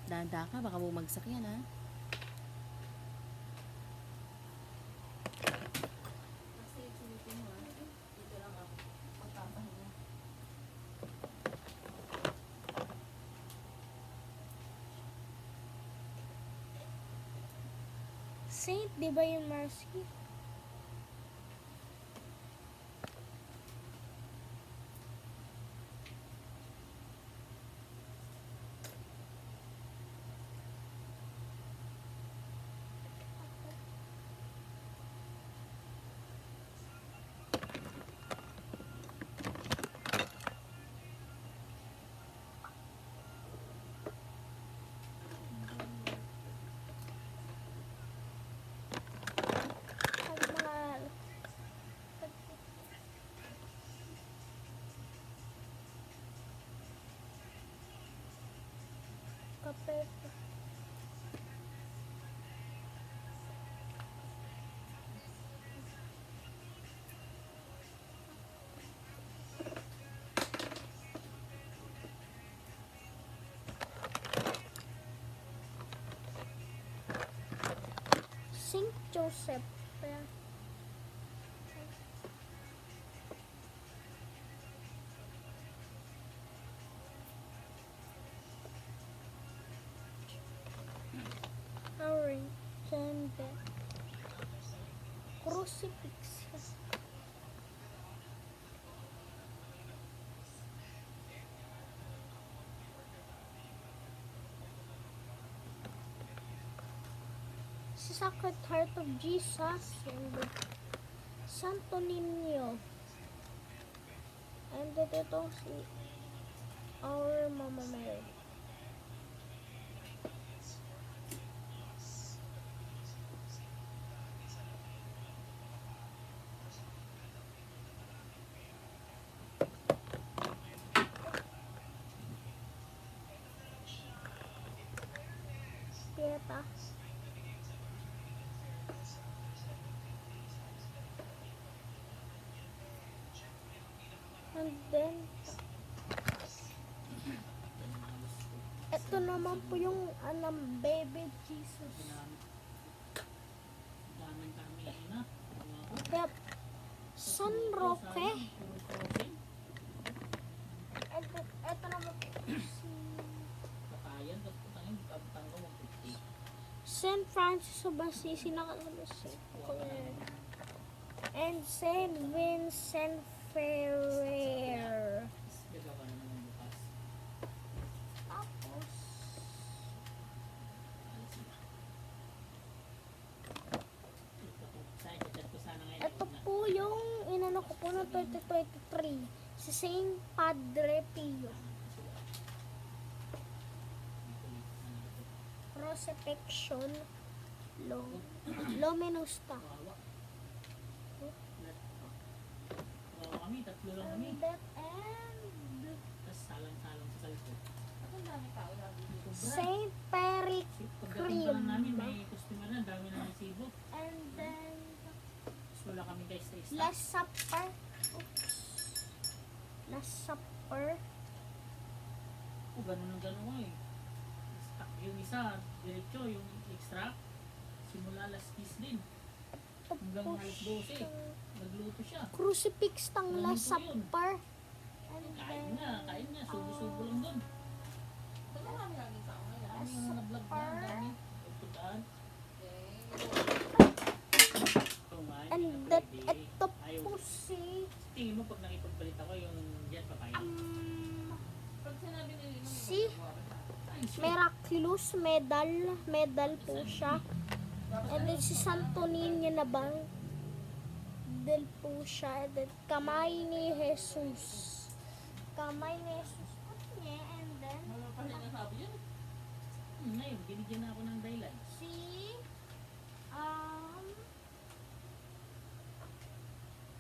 Danda ka, baka bumagsak yan ha. Kasi sulitin mo ha. Dito lang ako. Magpapahinga. Saint, di ba yun, Marcy? Ang mga kape. Saint Joseph. Ayan. Orange candle. Crucifix. Si Sacred Heart of Jesus and the Santo Niño. And ito si Our Mama Mary. Pieta. And then, ito naman po yung baby Jesus. Daming kami na. Kaya, San Roque. Ito naman po si Kakayan, tapos putangin, kabutang ko 150. Saint Francis of Assisi, nakasama si Clare. And Saint Vincent Ferrer. Gagawa naman ng bukas. Tapos, Alas na. Saan, chat ko sana ngayon. ito po yung inano ko po noong 2023. Si Saint Padre Pio. Crucifixion. Luminusta. Kawawa kami, tatlo lang kami. And that and Tapos salang-salang sa salpo. Ako dami tao lagi dito. Saint Peric. Pagdating pa lang namin, may customer na, dami na resibo. And then Tapos wala kami guys sa isa. Last Supper. Oops. Last Supper. O, ganun ang ganun nga eh. Yung isa, diretso, yung extra, simula alas 10 din. Hanggang Tapos alas 12. Nagluto siya. Crucifix tang Ano Last po yun? Supper. And Kain then na, subo-subo lang doon. Ba't marami laging tao ngayon? Dami yung mga vlog na, ang dami. Pagputaan. Okay. Ito nga, and hindi na that pwede. ito Ayaw. po si Tingin mo pag nakipagpalit ako yung dyan papayin. Pag sinabi nila yung Si Ay, shit. Miraculous medal po siya. And then si Santo Niño na del po siya. And then kamay ni Jesus. Kamay ni Jesus po niya. And then Ano pa rin nasabi yun? Ngayon, binigyan na ako ng dahilan. si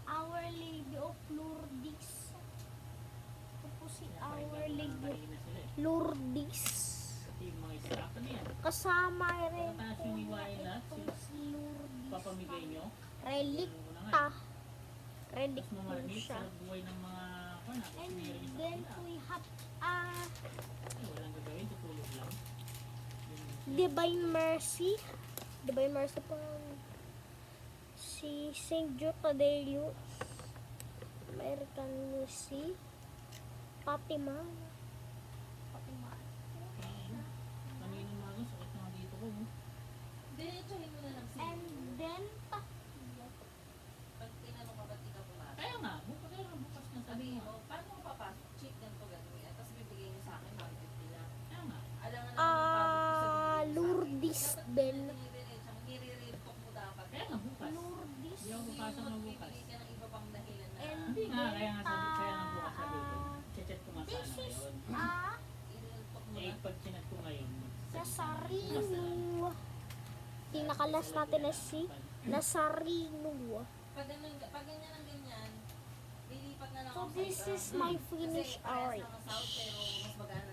Our Lady of Lourdes. Ito po si Our Lady of Kanina sila eh. Lourdes. Pati yung mga staff ano yan. Kasama rin Pataas po yung niya iwain na, itong si Lourdes. Papamigay nyo. Relikta. Relic Tapos po mamalit siya. sa buhay ng mga kana. And Meron sa then kanila. we have Ay, walang gagawin, tutulog lang. Divine Mercy. Divine Mercy po. Si St. Jude Tadeus. American Lucy. Fatima. Fatima. Kanina umaga, sakit na nga dito ko. No? Diretsuhin mo na lang si And then, pag tinanong ka ba't di ka pumasok. Kaya nga, bukas na sabi Sabihin mo. mo, paano mo papasok? Check ganito ganito yan. Tapos bibigay niyo sa akin, 150 lang. Kaya nga. Alangan na yung Lourdes Bell. Nire-real talk mo dapat. Kaya nga, bukas. Lourdes. Hindi ako papasok ng bukas. Bibigay ka ng iba pang dahilan na And Hindi nga, kaya nga sabi, kaya nga bukas sabi ko. Ah, Chat ko nga This sana is ngayon. i-real talk mo Eh, lang. pag chinat ko ngayon, Nasarino. Pinakalas natin na si Nasarino. Pag ganyan ang ganyan, lilipat na lang So ako sa this iba. is my Kasi finished parehas art. lang ang sound, pero mas magana